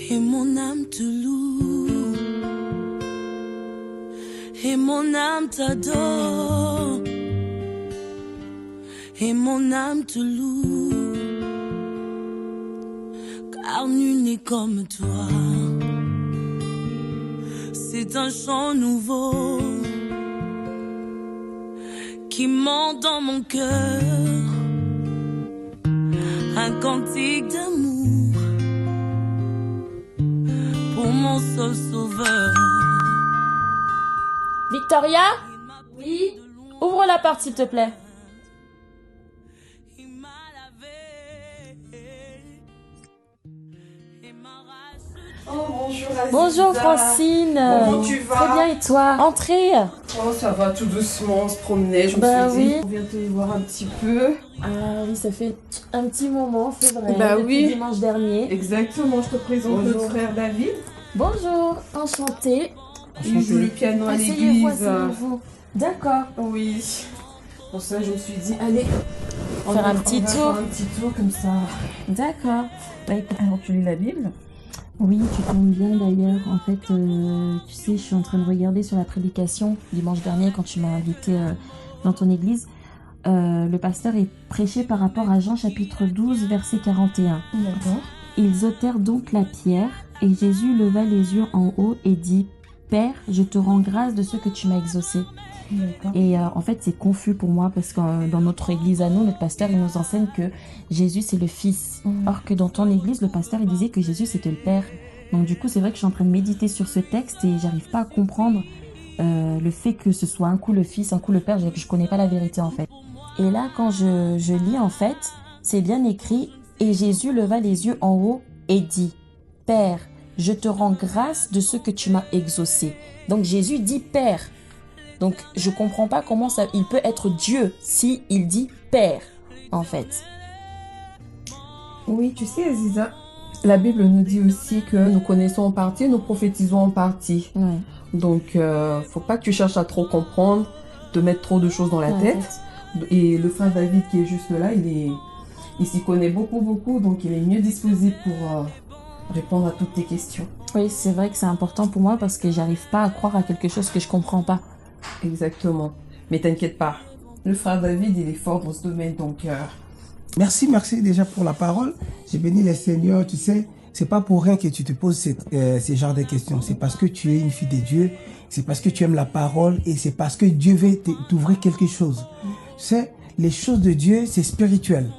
Et mon âme te loue, et mon âme t'adore, et mon âme te loue, car nul n'est comme toi. C'est un chant nouveau qui monte dans mon cœur, un cantique d'amour pour mon seul sauveur. Victoria? Oui? Ouvre la porte, s'il te plaît. Oh, bonjour Aziza. Bonjour Francine. Comment tu vas? Très bien, et toi? Entrez. Oh, ça va tout doucement, on se promenait, je me suis dit, on vient te voir un petit peu. Ah oui, ça fait un petit moment, c'est vrai. Bah depuis oui. dimanche dernier. Exactement, je te présente notre frère David. Bonjour, enchantée. Il joue le piano à Asseyez-vous, l'église. asseyez-vous. D'accord. Oui. Pour ça, je me suis dit, allez, On va faire un petit tour comme ça. D'accord. Bah écoute, alors tu lis la Bible? Oui, tu tombes bien d'ailleurs. En fait, tu sais, je suis en train de regarder sur la prédication dimanche dernier quand tu m'as invité dans ton église. Le pasteur est prêché par rapport à Jean chapitre 12, verset 41. D'accord. Ils ôtèrent donc la pierre, et Jésus leva les yeux en haut et dit « Père, je te rends grâce de ce que tu m'as exaucé. » Et en fait, c'est confus pour moi parce que dans notre église à nous, notre pasteur, il nous enseigne que Jésus, c'est le Fils. Or que dans ton église, le pasteur, il disait que Jésus, c'était le Père. Donc du coup, c'est vrai que je suis en train de méditer sur ce texte et j'arrive pas à comprendre le fait que ce soit un coup le Fils, un coup le Père. Je connais pas la vérité, en fait. Et là, quand je lis, en fait, c'est bien écrit « Et Jésus leva les yeux en haut et dit « Père, je te rends grâce de ce que tu m'as exaucé. » Donc Jésus dit « Père ». Donc, je comprends pas comment ça, il peut être Dieu si il dit Père, en fait. Oui, tu sais, Aziza, la Bible nous dit aussi que nous connaissons en partie, nous prophétisons en partie. Ouais. Donc, faut pas que tu cherches à trop comprendre, te mettre trop de choses dans la tête. Et le frère David qui est juste là, il s'y connaît beaucoup, donc il est mieux disposé pour répondre à toutes tes questions. Oui, c'est vrai que c'est important pour moi parce que j'arrive pas à croire à quelque chose que je comprends pas. Exactement. Mais t'inquiète pas, le frère David, il est fort dans ce domaine, donc... Merci déjà pour la parole. J'ai béni les Seigneurs, tu sais, c'est pas pour rien que tu te poses ces genres de questions. C'est parce que tu es une fille de Dieu, c'est parce que tu aimes la parole et c'est parce que Dieu veut t'ouvrir quelque chose. Tu sais, les choses de Dieu, c'est spirituel.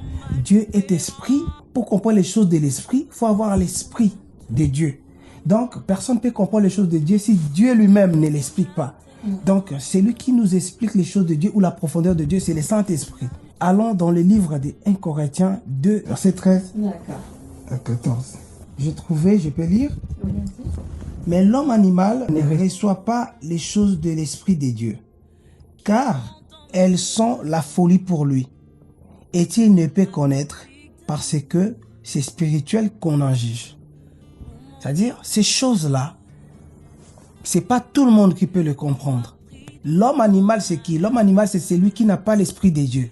Dieu est esprit. Pour comprendre les choses de l'esprit, il faut avoir l'esprit de Dieu. Donc, personne ne peut comprendre les choses de Dieu si Dieu lui-même ne l'explique pas. Donc, c'est lui qui nous explique les choses de Dieu ou la profondeur de Dieu, c'est le Saint-Esprit. Allons dans le livre des 1 Corinthiens 2, verset 13 à 14. J'ai trouvé, je peux lire. Mais l'homme animal ne reçoit pas les choses de l'Esprit de Dieu, car elles sont la folie pour lui. Et il ne peut connaître parce que c'est spirituel qu'on en juge. C'est-à-dire, ces choses-là, c'est pas tout le monde qui peut le comprendre. L'homme animal, c'est qui? L'homme animal, c'est celui qui n'a pas l'esprit de Dieu.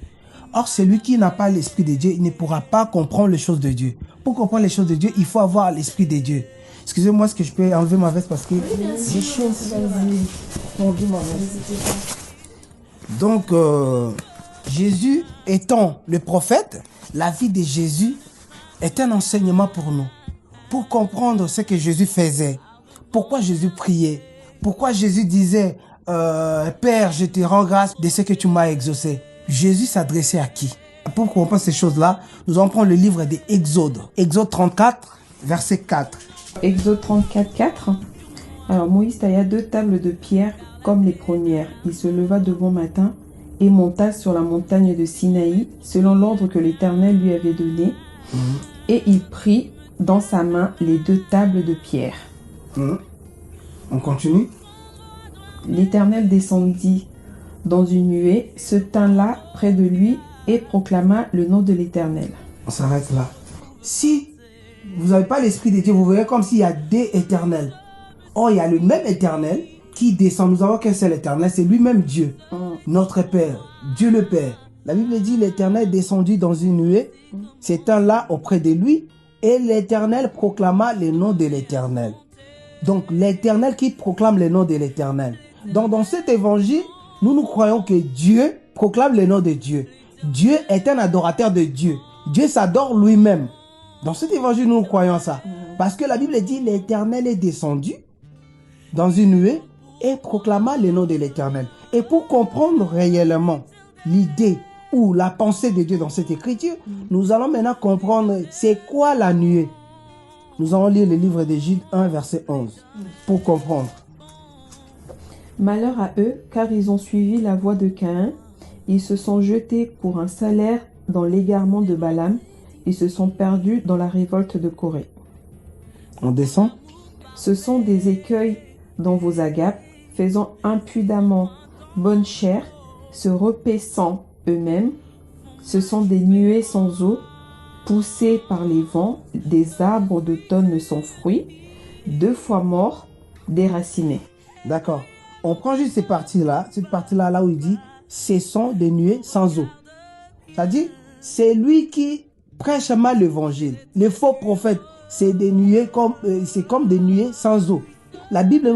Or, celui qui n'a pas l'esprit de Dieu, il ne pourra pas comprendre les choses de Dieu. Pour comprendre les choses de Dieu, il faut avoir l'esprit de Dieu. Excusez-moi, est-ce que je peux enlever ma veste parce que j'ai chaud. Donc, Jésus étant le prophète, la vie de Jésus est un enseignement pour nous. Pour comprendre ce que Jésus faisait, pourquoi Jésus priait, pourquoi Jésus disait « Père, je te rends grâce de ce que tu m'as exaucé ». Jésus s'adressait à qui? Pour comprendre ces choses-là, nous allons prendre le livre des Exodes. Exode 34, verset 4. Exode 34, 4. Alors Moïse tailla 2 tables de pierre comme les premières. Il se leva de bon matin et monta sur la montagne de Sinaï, selon l'ordre que l'Éternel lui avait donné. Et il prit dans sa main les 2 tables de pierre. On continue. L'Éternel descendit dans une nuée, se tint là près de lui et proclama le nom de l'Éternel. On s'arrête là. Si vous n'avez pas l'Esprit de Dieu, vous verrez comme s'il y a 2 éternels. Or, il y a le même Éternel qui descend. Nous avons qu'un seul Éternel, c'est lui-même Dieu, notre Père, Dieu le Père. La Bible dit l'Éternel descendit dans une nuée, s'étint là auprès de lui Et l'Éternel proclama le nom de l'Éternel. Donc, l'Éternel qui proclame le nom de l'Éternel. Donc, dans cet évangile, nous croyons que Dieu proclame le nom de Dieu. Dieu est un adorateur de Dieu. Dieu s'adore lui-même. Dans cet évangile, nous croyons ça. Parce que la Bible dit, l'Éternel est descendu dans une nuée et proclama le nom de l'Éternel. Et pour comprendre réellement l'idée ou la pensée de Dieu dans cette écriture, nous allons maintenant comprendre c'est quoi la nuée. Nous allons lire le livre de Jude 1, verset 11, pour comprendre. Malheur à eux, car ils ont suivi la voie de Caïn. Ils se sont jetés pour un salaire dans l'égarement de Balaam. Ils se sont perdus dans la révolte de Corée. On descend. Ce sont des écueils dans vos agapes, faisant impudemment bonne chère, se repaissant eux-mêmes. Ce sont des nuées sans eau, poussés par les vents, des arbres d'automne sans fruits, 2 fois morts, déracinés. D'accord. On prend juste cette partie-là là où il dit « ce sont des nuées sans eau ». C'est-à-dire, c'est lui qui prêche mal l'évangile. Les faux prophètes, c'est comme des nuées sans eau. La Bible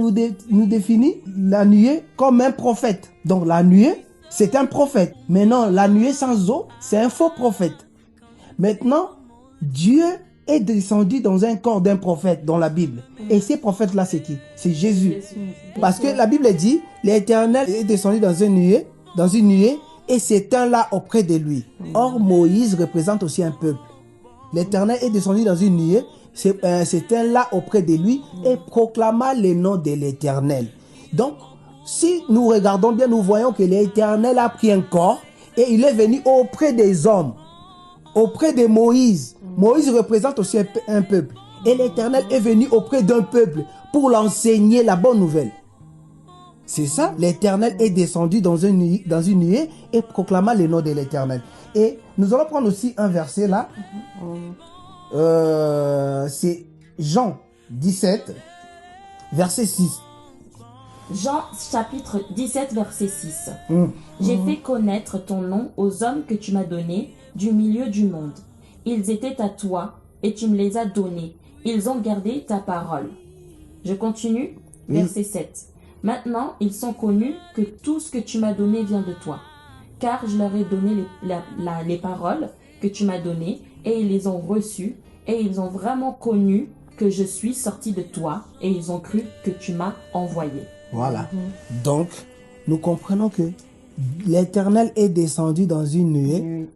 nous définit la nuée comme un prophète. Donc la nuée, c'est un prophète. Maintenant, la nuée sans eau, c'est un faux prophète. Maintenant, Dieu est descendu dans un corps d'un prophète dans la Bible. Et ces prophètes-là, c'est qui? C'est Jésus. Parce que la Bible dit, l'Éternel est descendu dans une nuée, et s'éteint là auprès de lui. Or, Moïse représente aussi un peuple. L'Éternel est descendu dans une nuée, s'éteint là auprès de lui et proclama le nom de l'Éternel. Donc, si nous regardons bien, nous voyons que l'Éternel a pris un corps et il est venu auprès des hommes, auprès de Moïse. Moïse représente aussi un peuple. Et l'Éternel est venu auprès d'un peuple pour l'enseigner la bonne nouvelle. C'est ça, l'Éternel est descendu dans une nuée et proclama le nom de l'Éternel. Et nous allons prendre aussi un verset là. C'est Jean 17, verset 6. Jean chapitre 17, verset 6. J'ai fait connaître ton nom aux hommes que tu m'as donnés du milieu du monde. Ils étaient à toi et tu me les as donnés. Ils ont gardé ta parole. Je continue, verset 7. Maintenant, ils sont connus que tout ce que tu m'as donné vient de toi. Car je leur ai donné les paroles que tu m'as données et ils les ont reçues et ils ont vraiment connu que je suis sorti de toi et ils ont cru que tu m'as envoyé. Voilà. Donc, nous comprenons que l'Éternel est descendu dans une nuée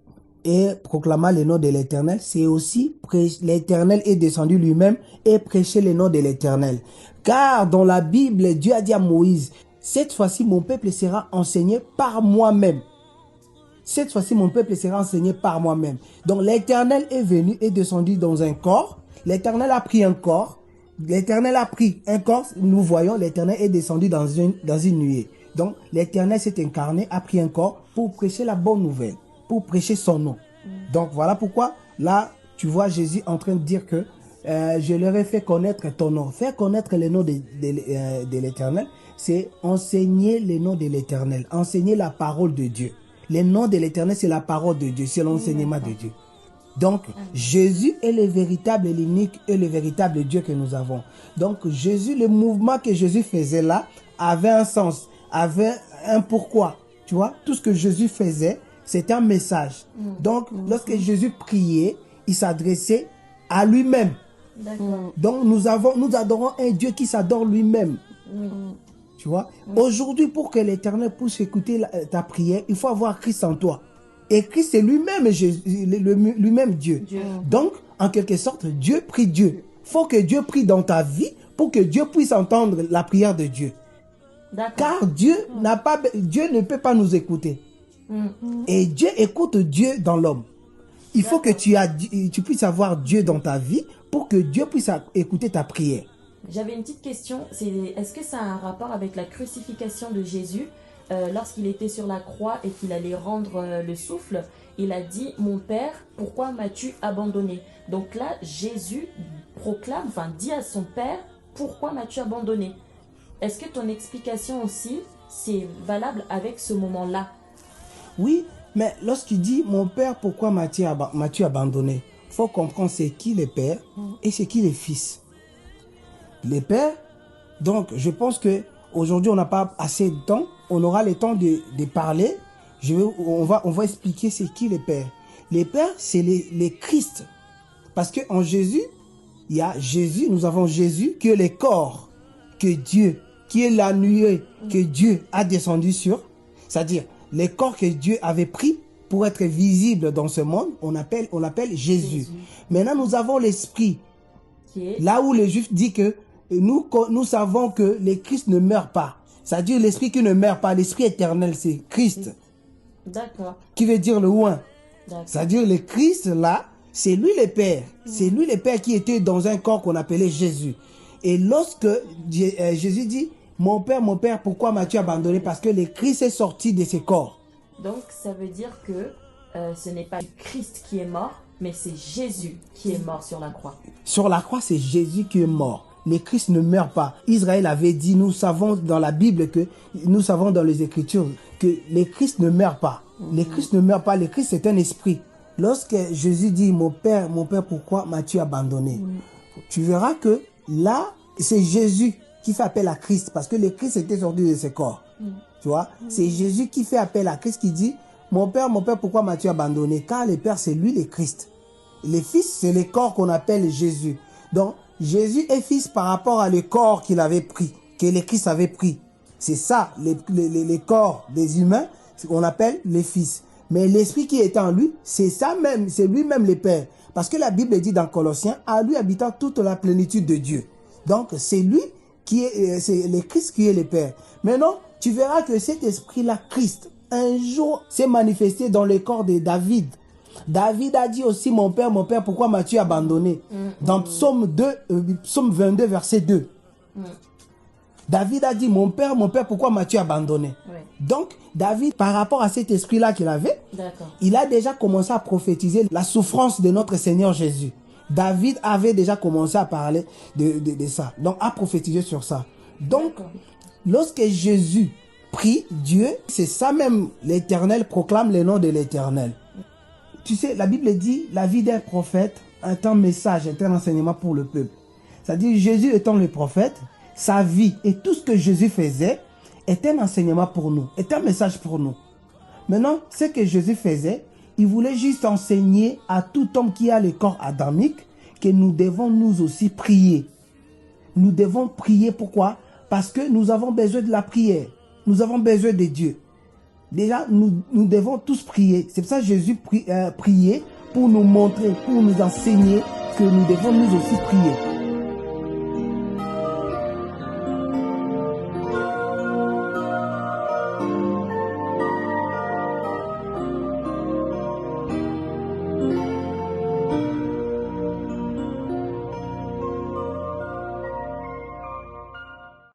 et proclama le nom de l'Éternel. C'est aussi l'Éternel est descendu lui-même et prêchait le nom de l'Éternel. Car dans la Bible, Dieu a dit à Moïse, cette fois-ci, mon peuple sera enseigné par moi-même. Cette fois-ci, mon peuple sera enseigné par moi-même. Donc, l'Éternel est venu et descendu dans un corps. L'Éternel a pris un corps. L'Éternel a pris un corps. Nous voyons, l'Éternel est descendu dans une nuée. Donc, l'Éternel s'est incarné, a pris un corps pour prêcher la bonne nouvelle, pour prêcher son nom. Donc, voilà pourquoi, là, tu vois Jésus en train de dire que je leur ai fait connaître ton nom. Faire connaître le nom de l'Éternel, c'est enseigner le nom de l'Éternel, enseigner la parole de Dieu. Le nom de l'Éternel, c'est la parole de Dieu, c'est l'enseignement de Dieu. Donc, Jésus est le véritable, l'unique et le véritable Dieu que nous avons. Donc, Jésus, le mouvement que Jésus faisait là, avait un sens, avait un pourquoi. Tu vois, tout ce que Jésus faisait, c'était un message. Donc, lorsque Jésus priait, il s'adressait à lui-même. Donc, nous adorons un Dieu qui s'adore lui-même. Tu vois, aujourd'hui, pour que l'Éternel puisse écouter ta prière, il faut avoir Christ en toi. Et Christ, c'est lui-même lui-même Dieu. Donc, en quelque sorte, Dieu prie Dieu. Il faut que Dieu prie dans ta vie pour que Dieu puisse entendre la prière de Dieu. Car Dieu ne peut pas nous écouter. Et Dieu écoute Dieu dans l'homme. Il faut que tu puisses avoir Dieu dans ta vie pour que Dieu puisse écouter ta prière. J'avais une petite question. Est-ce que ça a un rapport avec la crucifixion de Jésus? Lorsqu'il était sur la croix et qu'il allait rendre le souffle, il a dit « Mon Père, pourquoi m'as-tu abandonné ?» Donc là, Jésus dit à son Père « Pourquoi m'as-tu abandonné ?» Est-ce que ton explication aussi, c'est valable avec ce moment-là? Oui, mais lorsqu'il dit « Mon Père, pourquoi m'as-tu abandonné ?» faut comprendre c'est qui le Père et c'est qui le Fils. Les pères, donc je pense que aujourd'hui on n'a pas assez de temps, on aura le temps de parler. On va expliquer c'est qui les pères. Les pères, c'est les Christ. Parce qu'en Jésus, il y a Jésus, nous avons Jésus qui est le corps que Dieu, qui est la nuée que Dieu a descendu sur, c'est-à-dire les corps que Dieu avait pris pour être visible dans ce monde, on l'appelle Jésus. Maintenant, nous avons l'Esprit. Là où les Juifs disent que nous savons que le Christ ne meurt pas. C'est-à-dire l'Esprit qui ne meurt pas, l'Esprit éternel, c'est Christ. D'accord. Qui veut dire le oint. C'est-à-dire le Christ là, c'est lui le Père. C'est lui le Père qui était dans un corps qu'on appelait Jésus. Et lorsque Jésus dit, mon Père, pourquoi m'as-tu abandonné? Parce que le Christ est sorti de ses corps. Donc ça veut dire que ce n'est pas Christ qui est mort, mais c'est Jésus qui est mort sur la croix. Sur la croix, c'est Jésus qui est mort. Le Christ ne meurt pas. Israël avait dit, nous savons dans la Bible, nous savons dans les Écritures, que le Christ ne meurt pas. Le Christ ne meurt pas. Le Christ, c'est un esprit. Lorsque Jésus dit, mon Père, pourquoi m'as-tu abandonné? Tu verras que là, c'est Jésus qui fait appel à Christ, parce que le Christ était sorti de ses corps. Tu vois, c'est Jésus qui fait appel à Christ, qui dit, mon Père, pourquoi m'as-tu abandonné? Car le Père, c'est lui le Christ. Le Fils, c'est le corps qu'on appelle Jésus. Donc, Jésus est Fils par rapport à le corps qu'il avait pris, que le Christ avait pris. C'est ça, les corps des humains, on appelle les Fils. Mais l'Esprit qui est en lui, c'est ça même, c'est lui-même le Père. Parce que la Bible dit dans Colossiens, à lui habitant toute la plénitude de Dieu. Donc, c'est lui qui est, c'est le Christ qui est le Père. Maintenant, tu verras que cet esprit-là, Christ, un jour s'est manifesté dans le corps de David. David a dit aussi, mon Père, pourquoi m'as-tu abandonné? Dans Psaume 22, verset 2. David a dit, mon Père, pourquoi m'as-tu abandonné? Donc, David, par rapport à cet esprit-là qu'il avait, il a déjà commencé à prophétiser la souffrance de notre Seigneur Jésus. David avait déjà commencé à parler de ça. Donc, à prophétiser sur ça. Donc, lorsque Jésus prie Dieu, c'est ça même, l'Éternel proclame le nom de l'Éternel. Tu sais, la Bible dit, la vie d'un prophète est un message, est un enseignement pour le peuple. C'est-à-dire, Jésus étant le prophète, sa vie et tout ce que Jésus faisait est un enseignement pour nous, est un message pour nous. Maintenant, ce que Jésus faisait, il voulait juste enseigner à tout homme qui a le corps adamique que nous devons nous aussi prier. Nous devons prier, pourquoi? Parce que nous avons besoin de la prière. Nous avons besoin de Dieu. Déjà, nous devons tous prier. C'est pour ça que Jésus priait pour nous montrer, pour nous enseigner que nous devons nous aussi prier.